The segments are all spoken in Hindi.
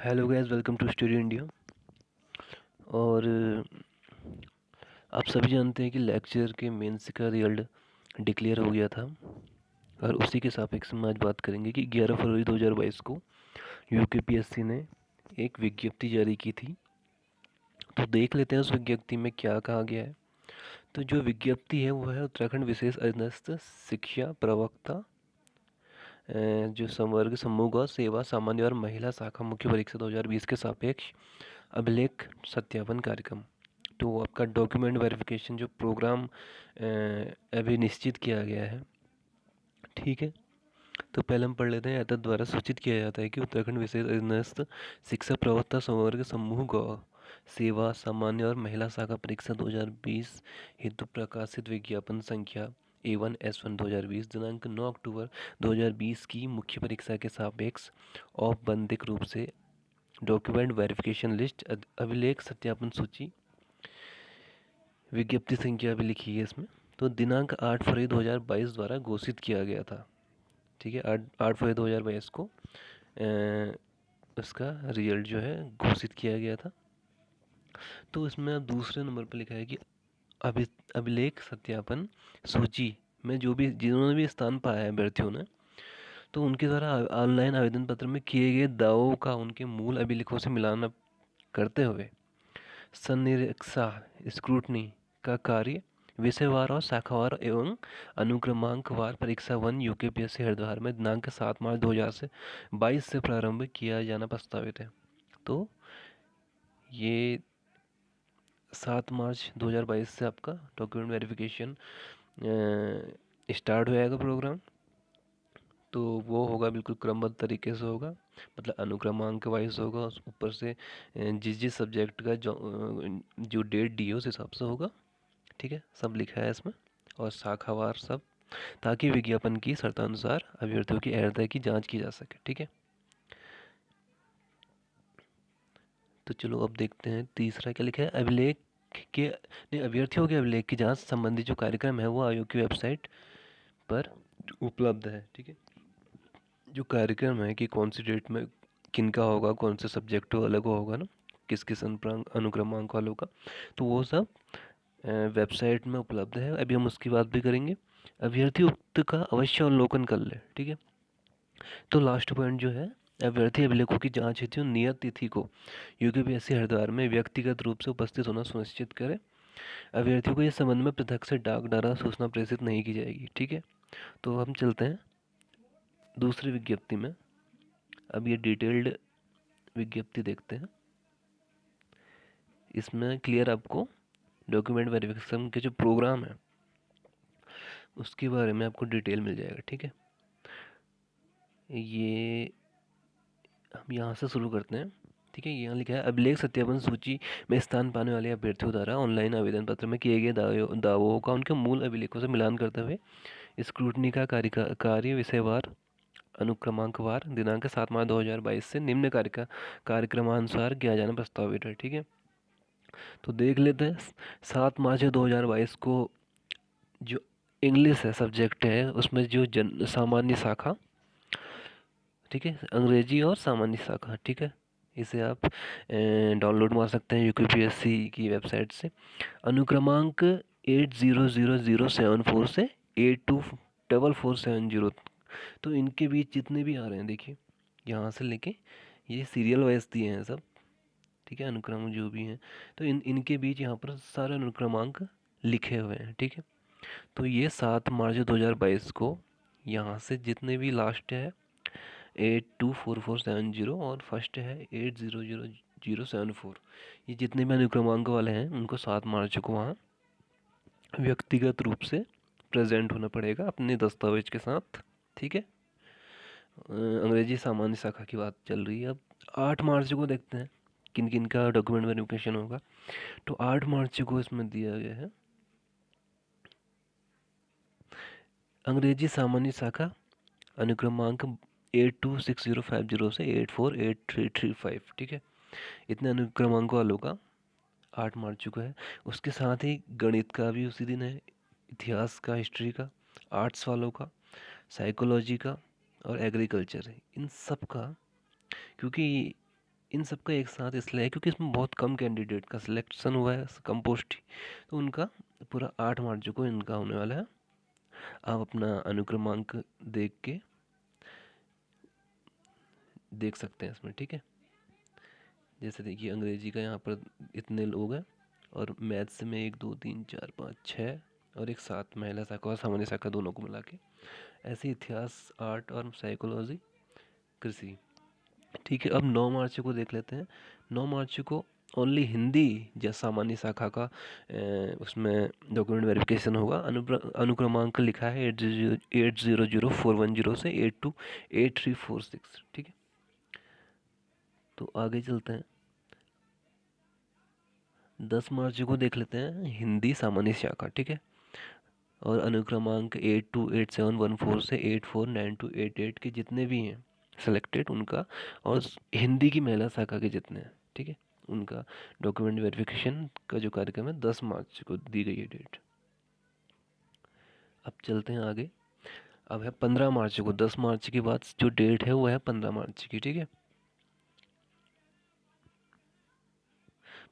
Hello guys, welcome to studio India. और आप सभी जानते हैं कि लेक्चर के मेंस का रिजल्ट डिक्लेयर हो गया था और उसी के सापेक्ष में आज बात करेंगे कि 11 फरवरी 2022 को यूकेपीएससी ने एक विज्ञप्ति जारी की थी। तो देख लेते हैं उस विज्ञप्ति में क्या कहा गया है। तो जो विज्ञप्ति है वो है उत्तराखंड विशेष अधीनस्थ शिक्षा प्रवक्ता जो संवर्ग समूह ग सेवा सामान्य और महिला शाखा मुख्य परीक्षा 2020 के सापेक्ष अभिलेख सत्यापन कार्यक्रम। तो आपका डॉक्यूमेंट वेरिफिकेशन जो प्रोग्राम अभी निश्चित किया गया है, ठीक है। तो पहले हम पढ़ लेते हैं। एतद द्वारा सूचित किया जाता है कि उत्तराखंड विशेष अधीनस्थ शिक्षा प्रवक्ता संवर्ग समूह ग सेवा सामान्य और महिला शाखा परीक्षा 2020 हेतु प्रकाशित विज्ञापन संख्या A1S1 2020 दिनांक 9 अक्टूबर 2020 की मुख्य परीक्षा के सापेक्ष औपबंधिक रूप से डॉक्यूमेंट वेरिफिकेशन लिस्ट अभिलेख सत्यापन सूची विज्ञप्ति संख्या भी लिखी है इसमें। तो दिनांक 8 फरवरी 2022 द्वारा घोषित किया गया था, ठीक है। 8 फरवरी 2022 को उसका रिजल्ट जो है घोषित किया गया था। तो इसमें दूसरे नंबर पर लिखा है कि अभिलेख सत्यापन सूची में जो भी जिन्होंने भी स्थान पाया है अभ्यर्थियों ने, तो उनके द्वारा ऑनलाइन आवेदन पत्र में किए गए दावों का उनके मूल अभिलेखों से मिलान करते हुए संनिरीक्षा स्क्रूटनी का कार्य विषयवार और शाखावार एवं अनुक्रमांकवार परीक्षा 1 यूकेपीएससी हरिद्वार में दिनांक 7 मार्च 2022 से प्रारंभ किया जाना प्रस्तावित है। तो ये 7 मार्च 2022 से आपका डॉक्यूमेंट वेरिफिकेशन स्टार्ट हो जाएगा प्रोग्राम। तो वो होगा बिल्कुल क्रमबद्ध तरीके से होगा, मतलब अनुक्रमांक वाइज होगा। ऊपर से जिस सब्जेक्ट का जो डेट दी है उस हिसाब से होगा, ठीक है। सब लिखा है इसमें और शाखावार सब, ताकि विज्ञापन की शर्तानुसार अभ्यर्थियों की अर्हता की जांच की जा सके, ठीक है। तो चलो अब देखते हैं तीसरा क्या लिखा है। अभिलेख के अभ्यर्थियों के अभिलेख की जांच संबंधी जो कार्यक्रम है वो आयोग की वेबसाइट पर उपलब्ध है, ठीक है। जो कार्यक्रम है कि कौन सी डेट में किनका होगा, कौन से सब्जेक्ट अलग होगा ना, किस किस अनुक्रमांक वालों का, तो वो सब वेबसाइट में उपलब्ध है। अभी हम उसकी बात भी करेंगे। अभ्यर्थी उक्त का अवश्य अवलोकन कर ले, ठीक है। तो लास्ट पॉइंट जो है, अभ्यर्थी अभिलेखों की जांच हेतु नियत तिथि को यूकेपीएससी हरिद्वार में व्यक्तिगत रूप से उपस्थित होना सुनिश्चित करें। अभ्यर्थियों को इस संबंध में पृथक से डाक द्वारा सूचना प्रेषित नहीं की जाएगी, ठीक है। तो हम चलते हैं दूसरी विज्ञप्ति में। अब ये डिटेल्ड विज्ञप्ति देखते हैं। इसमें क्लियर आपको डॉक्यूमेंट वेरिफिकेशन के जो प्रोग्राम है उसके बारे में आपको डिटेल मिल जाएगा, ठीक है। ये हम यहाँ से शुरू करते हैं, ठीक है। यहाँ लिखा है अभिलेख सत्यापन सूची में स्थान पाने वाले अभ्यर्थियों द्वारा ऑनलाइन आवेदन पत्र में किए गए दावों का उनके मूल अभिलेखों से मिलान करते हुए स्क्रूटनी का कार्य विषयवार अनुक्रमांकवार दिनांक 7 मार्च 2022 से निम्न कार्यक्रमानुसार किया जाना प्रस्तावित है, ठीक है। तो देख लेते हैं। 7 मार्च 2022 को जो इंग्लिश है सब्जेक्ट है उसमें जो सामान्य शाखा, ठीक है, अंग्रेजी और सामान्य शाखा, ठीक है। इसे आप डाउनलोड मार सकते हैं यूकेपीएससी की वेबसाइट से। अनुक्रमांक 800074 से 824470। तो इनके बीच जितने भी आ रहे हैं देखिए, यहाँ से लेके ये सीरियल वाइज दिए हैं सब, ठीक है। अनुक्रम जो भी हैं, तो इनके बीच यहाँ पर सारे अनुक्रमांक लिखे हुए हैं, ठीक है। तो ये 7 मार्च 2022 को यहाँ से जितने भी लास्ट है 824470 और फर्स्ट है 800074, ये जितने भी अनुक्रमांक वाले हैं उनको 7 मार्च को वहाँ व्यक्तिगत रूप से प्रेजेंट होना पड़ेगा अपने दस्तावेज के साथ, ठीक है। अंग्रेजी सामान्य शाखा की बात चल रही है। अब 8 मार्च को देखते हैं किन किन का डॉक्यूमेंट वेरिफिकेशन होगा। तो 8 मार्च को इसमें दिया गया है अंग्रेजी सामान्य शाखा अनुक्रमांक 826050 से 848335, ठीक है। इतने अनुक्रमांक वालों का 8 मार्च को है। उसके साथ ही गणित का भी उसी दिन है, इतिहास का, हिस्ट्री का, आर्ट्स वालों का, साइकोलॉजी का और एग्रीकल्चर है, इन सब का। क्योंकि इन सब का एक साथ इसलिए है क्योंकि इसमें बहुत कम कैंडिडेट का सिलेक्शन हुआ है, कम पोस्ट ही, तो उनका पूरा 8 मार्च को इनका होने वाला है। आप अपना अनुक्रमांक देख के देख सकते हैं इसमें, ठीक है। जैसे देखिए अंग्रेजी का यहाँ पर इतने लोग हैं, और मैथ्स में 1 2 3 4 5 6 और एक 7 महिला शाखा और सामान्य शाखा दोनों को मिला के। ऐसे इतिहास, आर्ट और साइकोलॉजी, कृषि, ठीक है। अब 9 मार्च को देख लेते हैं। 9 मार्च को ओनली हिंदी या सामान्य शाखा का उसमें डॉक्यूमेंट वेरिफिकेशन होगा। अनुक्रमांक लिखा है 800410 से 828346, ठीक है। तो आगे चलते हैं। 10 मार्च को देख लेते हैं हिंदी सामान्य शाखा, ठीक है। और अनुक्रमांक 828714 से 849288 के जितने भी हैं सेलेक्टेड उनका, और हिंदी की महिला शाखा के जितने हैं, ठीक है, उनका डॉक्यूमेंट वेरिफिकेशन का जो कार्यक्रम है 10 मार्च को दी गई है डेट। अब चलते हैं आगे। अब है 15 मार्च को। 10 मार्च के बाद जो डेट है वो है 15 मार्च की, ठीक है।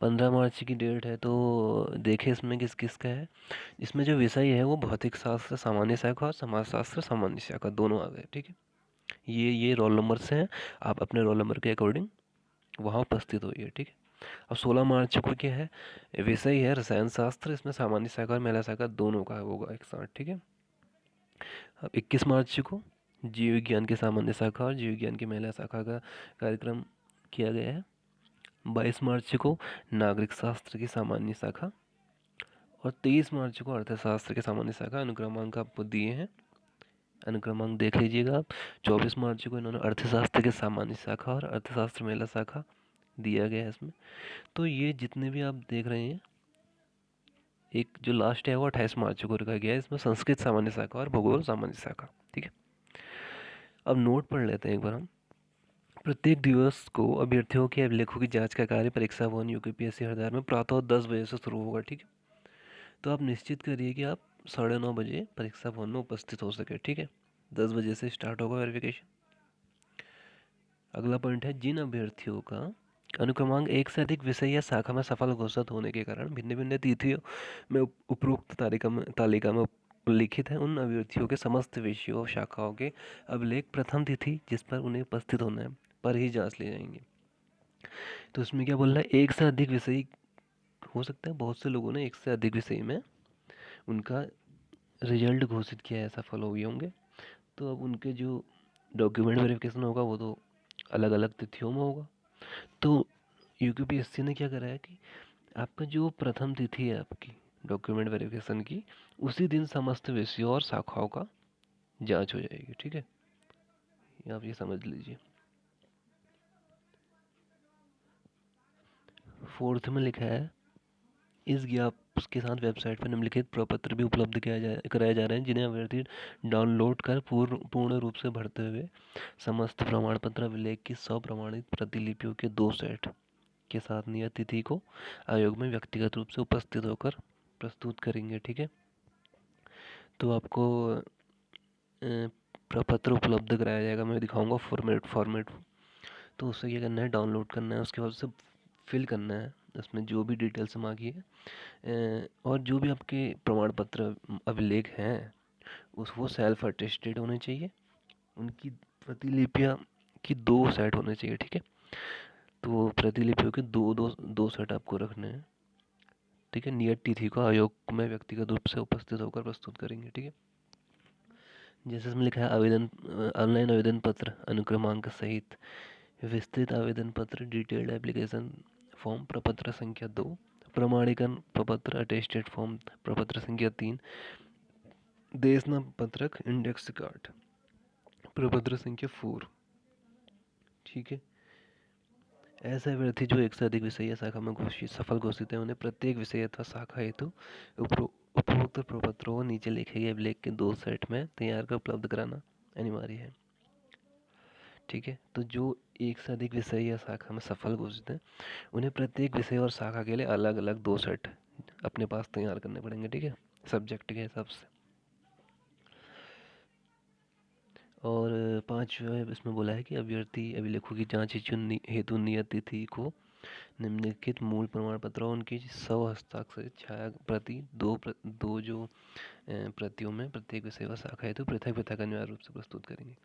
15 मार्च की डेट है, तो देखें इसमें किस किस का है। इसमें जो विषय है वो भौतिक शास्त्र सामान्य शाखा और समाजशास्त्र सामान्य शाखा दोनों आ गए, ठीक है। ये रोल नंबर से हैं, आप अपने रोल नंबर के अकॉर्डिंग वहाँ उपस्थित होइए, ठीक है। अब 16 मार्च को क्या है, विषय है रसायन शास्त्र, इसमें सामान्य शाखा और महिला शाखा दोनों का होगा एक साथ, ठीक है। अब 21 मार्च को जीव विज्ञान की सामान्य शाखा और जीव विज्ञान की महिला शाखा का कार्यक्रम किया गया है। 22 मार्च को नागरिक शास्त्र की सामान्य शाखा, और 23 मार्च को अर्थशास्त्र के सामान्य शाखा। अनुक्रमांक आपको दिए हैं, अनुक्रमांक देख लीजिएगा आप। 24 मार्च को इन्होंने अर्थशास्त्र के सामान्य शाखा और अर्थशास्त्र महिला शाखा दिया गया है इसमें। तो ये जितने भी आप देख रहे हैं, एक जो लास्ट है वो 28 मार्च को रखा गया है, इसमें संस्कृत सामान्य शाखा और भूगोल सामान्य शाखा, ठीक है। अब नोट पढ़ लेते हैं एक बार हम। प्रत्येक दिवस को अभ्यर्थियों के अभिलेखों की जांच का कार्य परीक्षा भवन यूकेपीएससी हरिद्वार में प्रातः 10 बजे से शुरू होगा, ठीक है। तो आप निश्चित करिए कि आप 9:30 बजे परीक्षा भवन में उपस्थित हो सके, ठीक है। 10 बजे से स्टार्ट होगा वेरिफिकेशन। अगला पॉइंट है, जिन अभ्यर्थियों का अनुक्रमांक एक से अधिक विषय या शाखा में सफल घोषित होने के कारण भिन्न भिन्न तिथियों में उपरोक्त तालिका में उल्लिखित है, उन अभ्यर्थियों के समस्त विषयों और शाखाओं के अभिलेख प्रथम तिथि जिस पर उन्हें उपस्थित होना है पर ही जांच ले जाएंगे। तो इसमें क्या बोल रहा है, एक से अधिक विषय हो सकता है, बहुत से लोगों ने एक से अधिक विषय में उनका रिजल्ट घोषित किया है, सफल हो गए होंगे। तो अब उनके जो डॉक्यूमेंट वेरिफिकेशन होगा वो तो अलग अलग तिथियों में होगा। तो यूकेपीएससी ने क्या करा है कि आपका जो प्रथम तिथि है आपकी डॉक्यूमेंट वेरिफिकेशन की, उसी दिन समस्त विषयों और शाखाओं का जांच हो जाएगी, ठीक है। आप ये समझ लीजिए। 4th में लिखा है, इस ज्ञापन के साथ वेबसाइट पर निम्नलिखित प्रपत्र भी उपलब्ध कराए जा रहे हैं, जिन्हें अभ्यर्थी डाउनलोड कर पूर्ण रूप से भरते हुए समस्त प्रमाण पत्र अभिलेख की 100 प्रमाणित प्रतिलिपियों के 2 सेट के साथ नियत तिथि को आयोग में व्यक्तिगत रूप से उपस्थित होकर प्रस्तुत करेंगे, ठीक है। तो आपको प्रपत्र उपलब्ध कराया जाएगा, मैं दिखाऊंगा फॉर्मेट। तो उससे क्या करना है, डाउनलोड करना है, उसके बाद उसे फिल करना है, उसमें जो भी डिटेल्स मांगी है, और जो भी आपके प्रमाण पत्र अभिलेख हैं वो सेल्फ अटेस्टेड होने चाहिए। उनकी प्रतिलिपियाँ की 2 सेट होने चाहिए, ठीक है। तो प्रतिलिपियों के दो सेट आपको रखने हैं, ठीक है। नियत तिथि को आयोग में व्यक्तिगत रूप से उपस्थित होकर प्रस्तुत करेंगे, ठीक है। जैसे इसमें लिखा है, आवेदन ऑनलाइन आवेदन पत्र अनुक्रमांक सहित विस्तृत आवेदन पत्र डिटेल्ड एप्लीकेशन फॉर्म प्रपत्र संख्या 2, प्रमाणीकरण प्रपत्र अटेस्टेड फॉर्म प्रपत्र संख्या 3, देशनाम पत्रक इंडेक्स कार्ड प्रपत्र संख्या 4, ठीक है। ऐसे अभ्यर्थी जो एक से अधिक विषय या शाखा में सफल घोषित है, उन्हें प्रत्येक विषय अथवा शाखा हेतु उपरोक्त प्रपत्रों को नीचे लिखे गए अभिलेख के 2 सेट में तैयार कर उपलब्ध कराना अनिवार्य है, ठीक है। तो जो एक से अधिक विषय या शाखा में सफल घोषित है, उन्हें प्रत्येक विषय और शाखा के लिए अलग अलग 2 सेट अपने पास तैयार करने पड़ेंगे, ठीक है, सब्जेक्ट के हिसाब से। और 5 जो है इसमें बोला है कि अभ्यर्थी अभिलेखों की जांच हेतु नियत तिथि को निम्नलिखित मूल प्रमाण पत्र और उनकी हस्ताक्षरित छाया प्रति दो जो प्रतियों में प्रत्येक विषय व शाखा हेतु पृथक पृथक अनिवार्य रूप से प्रस्तुत करेंगे।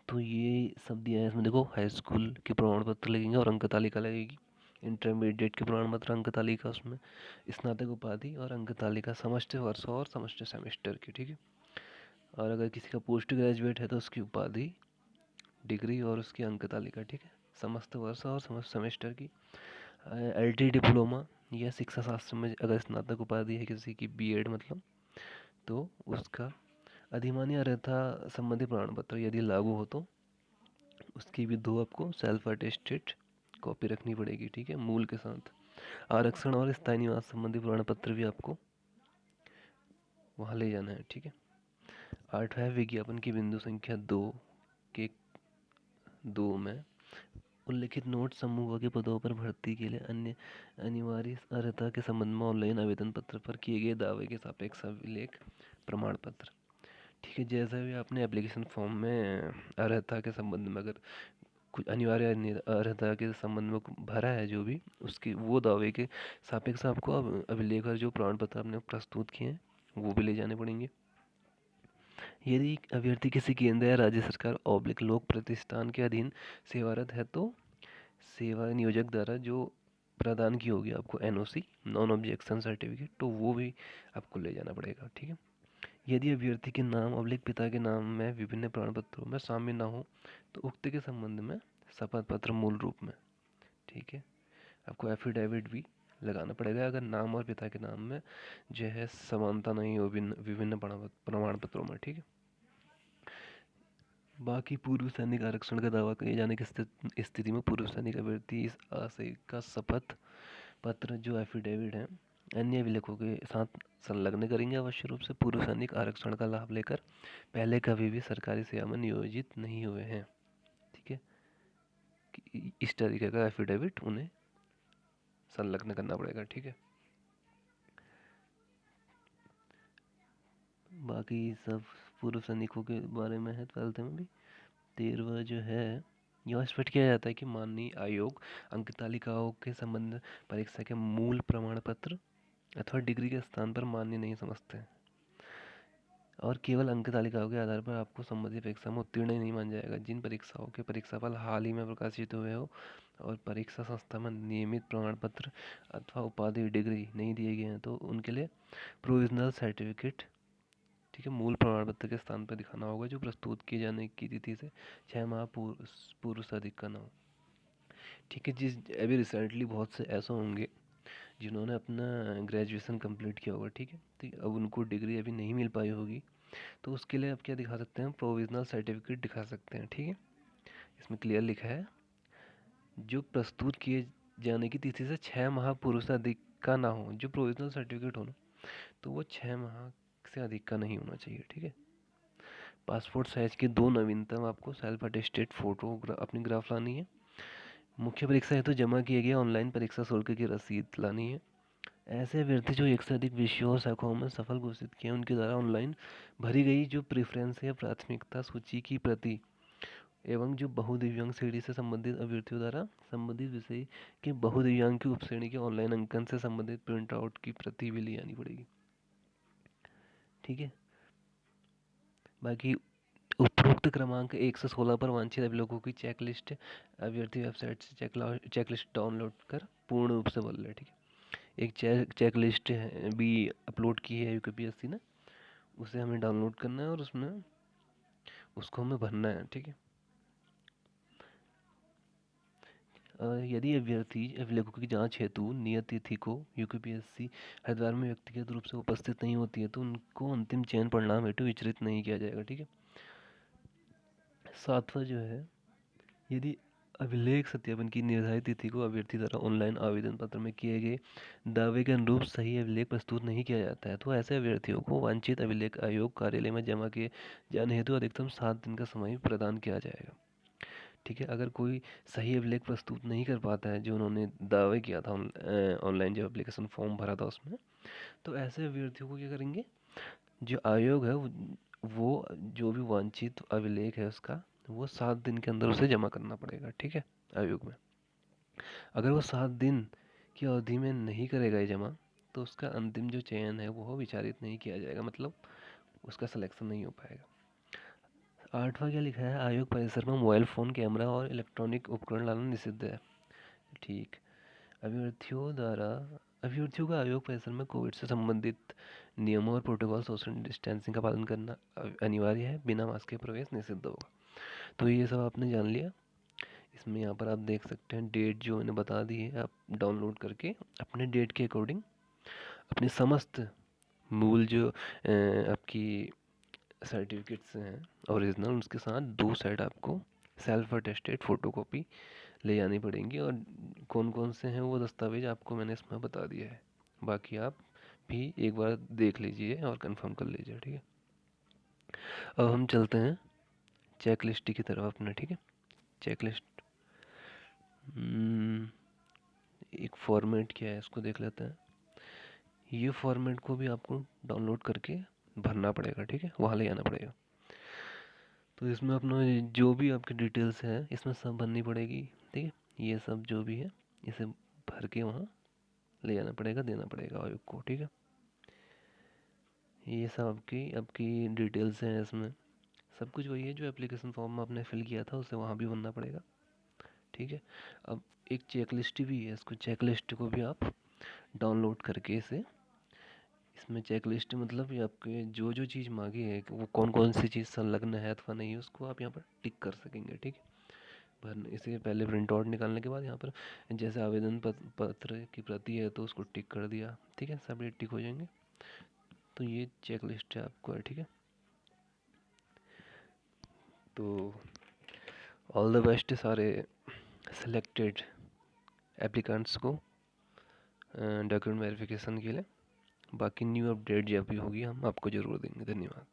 तो ये सब दिया है इसमें। देखो, हाई स्कूल के प्रमाण पत्र लगेंगे और अंक तालिका लगेगी। इंटरमीडिएट के प्रमाण पत्र, अंक तालिका, उसमें स्नातक उपाधि और अंक तालिका समस्त वर्ष और समस्त सेमेस्टर की, ठीक है। और अगर किसी का पोस्ट ग्रेजुएट है तो उसकी उपाधि, डिग्री और उसकी अंक तालिका, ठीक है, समस्त वर्ष और समस्त सेमेस्टर की। एलटी डिप्लोमा या शिक्षा शास्त्र में अगर स्नातक उपाधि है किसी की, बीएड मतलब, तो उसका अधिमान्य अर्हता संबंधी प्रमाण पत्र यदि लागू हो तो उसकी भी 2 आपको सेल्फ अटेस्टेड कॉपी रखनी पड़ेगी, ठीक है, मूल के साथ। आरक्षण और स्थायी निवास संबंधी प्रमाण पत्र भी आपको वहाँ ले जाना है, ठीक है। 8 है विज्ञापन की बिंदु संख्या 2 के 2 में उल्लिखित नोट समूह के पदों पर भर्ती के लिए अन्य अनिवार्य अर्हता के संबंध में ऑनलाइन आवेदन पत्र पर किए गए दावे के सापेक्ष अभिलेख प्रमाण पत्र, ठीक है। जैसा भी आपने एप्लीकेशन फॉर्म में अर्हता के संबंध में अगर कुछ अनिवार्य अर्हता के संबंध में भरा है जो भी, उसकी वो दावे के सापेक्ष आपको अभिलेख और जो प्रमाण पत्र आपने प्रस्तुत किए हैं वो भी ले जाने पड़ेंगे। यदि अभ्यर्थी किसी केंद्र या राज्य सरकार ऑब्लिक लोक प्रतिष्ठान के अधीन सेवारत है तो सेवा नियोजक द्वारा जो प्रदान की होगी आपको एनओसी, नॉन ऑब्जेक्शन सर्टिफिकेट, तो वो भी आपको ले जाना पड़ेगा, ठीक है। यदि अभ्यर्थी के नाम ऑब्लिक पिता के नाम में विभिन्न प्रमाण पत्रों में शामिल ना हो तो उक्त के संबंध में शपथ पत्र मूल रूप में, ठीक है, आपको एफिडेविट भी लगाना पड़ेगा अगर नाम और पिता के नाम में जो है समानता नहीं हो विभिन्न प्रमाण पत्रों में, ठीक है। बाकी पूर्व सैनिक आरक्षण का दावा किए जाने की स्थिति में पूर्व सैनिक अभ्यर्थी इस आशय का शपथ पत्र जो एफिडेविट है अन्य अभिलेखों के साथ संलग्न करेंगे अवश्य रूप से। पूर्व सैनिक आरक्षण का लाभ लेकर पहले कभी भी सरकारी सेवा में नियोजित नहीं हुए हैं, ठीक है, इस तरीके का एफिडेविट उन्हें संलग्न करना पड़ेगा, ठीक है। बाकी सब पूर्व सैनिकों के बारे में है 12th में भी। 13वां जो है, यह स्पष्ट किया जाता है कि माननीय आयोग अंक तालिकाओं के संबंध परीक्षा के मूल प्रमाण पत्र अथवा डिग्री के स्थान पर मान्य नहीं समझते हैं और केवल अंक तालिकाओं के आधार पर आपको संबंधित परीक्षा में उत्तीर्ण नहीं मान जाएगा। जिन परीक्षाओं के परीक्षाफल हाल ही में प्रकाशित हुए हो और परीक्षा संस्था में नियमित प्रमाण पत्र अथवा उपाधि डिग्री नहीं दिए गए हैं तो उनके लिए प्रोविजनल सर्टिफिकेट, ठीक है, मूल प्रमाण पत्र के स्थान पर दिखाना होगा जो प्रस्तुत किए जाने की तिथि से 6 माह पूर्व से अधिक का ना हो, ठीक है। जिस अभी रिसेंटली बहुत से ऐसे होंगे जिन्होंने अपना ग्रेजुएशन कंप्लीट किया होगा, ठीक है, तो अब उनको डिग्री अभी नहीं मिल पाई होगी तो उसके लिए आप क्या दिखा सकते हैं, प्रोविजनल सर्टिफिकेट दिखा सकते हैं, ठीक है। इसमें क्लियर लिखा है जो प्रस्तुत किए जाने की तिथि से 6 माह पूर्व से अधिक का ना हो। जो प्रोविजनल सर्टिफिकेट हो ना तो वो 6 माह से अधिक का नहीं होना चाहिए, ठीक है। पासपोर्ट साइज की 2 नवीनतम आपको सेल्फ अटेस्टेड फोटो अपनी ग्राफ लानी है। मुख्य परीक्षा हेतु जमा किए गए ऑनलाइन परीक्षा शुल्क की रसीद लानी है। ऐसे अभ्यर्थी जो एक से अधिक विषयों और शाखाओं में सफल घोषित किए उनके द्वारा ऑनलाइन भरी गई जो प्रेफरेंस या प्राथमिकता सूची की प्रति एवं जो बहुदिव्यांग श्रेणी से संबंधित अभ्यर्थियों द्वारा संबंधित विषय के बहुदिव्यांग की उपश्रेणी के ऑनलाइन अंकन से संबंधित प्रिंट आउट की प्रति भी ले आनी पड़ेगी, ठीक है। बाकी उपरोक्त क्रमांक 1 से 16 पर वांछित अभिलेखों की चेकलिस्ट अभ्यर्थी वेबसाइट से चेकलिस्ट डाउनलोड कर पूर्ण रूप से भर ले, ठीक है। एक चेकलिस्ट भी अपलोड की है यूकेपीएससी ने, उसे हमें डाउनलोड करना है और उसमें उसको हमें भरना है, ठीक है। यदि अभ्यर्थी अभिलेखों की जांच हेतु नियत तिथि को यूकेपीएससी हरिद्वार में व्यक्तिगत रूप से उपस्थित नहीं होती है तो उनको अंतिम चयन परिणाम हेतु विचलित नहीं किया जाएगा, ठीक है। 7वां जो है, यदि अभिलेख सत्यापन की निर्धारित तिथि को अभ्यर्थी द्वारा ऑनलाइन आवेदन पत्र में किए गए दावे के अनुरूप सही अभिलेख प्रस्तुत नहीं किया जाता है तो ऐसे अभ्यर्थियों को वांछित अभिलेख आयोग कार्यालय में जमा किए जाने हेतु अधिकतम 7 दिन का समय प्रदान किया जाएगा, ठीक है। अगर कोई सही अभिलेख प्रस्तुत नहीं कर पाता है जो उन्होंने दावे किया था ऑनलाइन जो एप्लीकेशन फॉर्म भरा था उसमें, तो ऐसे अभ्यर्थियों को क्या करेंगे, जो आयोग है वो जो भी वांछित अभिलेख है उसका, वो 7 दिन के अंदर उसे जमा करना पड़ेगा, ठीक है, आयोग में। अगर वो 7 दिन की अवधि में नहीं करेगा ये जमा, तो उसका अंतिम जो चयन है वो विचारित नहीं किया जाएगा, मतलब उसका सिलेक्शन नहीं हो पाएगा। 8वां क्या लिखा है, आयोग परिसर में मोबाइल फ़ोन, कैमरा और इलेक्ट्रॉनिक उपकरण लाना निषिद्ध है। ठीक। अभ्यर्थियों का आयोग परिसर में कोविड से संबंधित नियमों और प्रोटोकॉल, सोशल डिस्टेंसिंग का पालन करना अनिवार्य है। बिना मास्क के प्रवेश निषिद्ध होगा। तो ये सब आपने जान लिया। इसमें यहाँ पर आप देख सकते हैं डेट जो मैंने बता दी है, आप डाउनलोड करके अपने डेट के अकॉर्डिंग अपने समस्त मूल जो आपकी सर्टिफिकेट्स हैं ओरिजिनल, उसके साथ 2 सेट आपको सेल्फ अटेस्टेड फ़ोटोकॉपी ले जानी पड़ेंगी। और कौन कौन से हैं वो दस्तावेज आपको मैंने इसमें बता दिया है। बाकी आप भी एक बार देख लीजिए और कंफर्म कर लीजिए, ठीक है। अब हम चलते हैं चेक लिस्ट की तरफ अपना, ठीक है। चेक लिस्ट एक फॉर्मेट क्या है इसको देख लेते हैं। ये फॉर्मेट को भी आपको डाउनलोड करके भरना पड़ेगा, ठीक है, वहाँ ले जाना पड़ेगा। तो इसमें अपना जो भी आपकी डिटेल्स है इसमें सब भरनी पड़ेगी, ठीक है। ये सब जो भी है इसे भर के वहाँ ले जाना पड़ेगा, देना पड़ेगा आयोग को, ठीक है। ये सब आपकी आपकी डिटेल्स हैं इसमें, सब कुछ वही है जो एप्लीकेशन फॉर्म में आपने फिल किया था उसे वहाँ भी भरना पड़ेगा, ठीक है। अब एक चेक लिस्ट भी है, इसको चेक लिस्ट को भी आप डाउनलोड करके इसे, इसमें चेक लिस्ट मतलब ये आपके जो जो चीज़ मांगी है वो कौन कौन सी चीज़ संलग्न है अथवा नहीं है, उसको आप यहाँ पर टिक कर सकेंगे, ठीक है। भरने इसे पहले प्रिंट आउट निकालने के बाद यहाँ पर जैसे आवेदन पत्र की प्रति है तो उसको टिक कर दिया, ठीक है, सब ये टिक हो जाएंगे। तो ये चेक लिस्ट है आपको है, ठीक है। तो ऑल द बेस्ट सारे सिलेक्टेड एप्लीकेंट्स को डॉक्यूमेंट वेरिफिकेशन के लिए। बाकी न्यू अपडेट जब भी होगी हम आपको ज़रूर देंगे। धन्यवाद।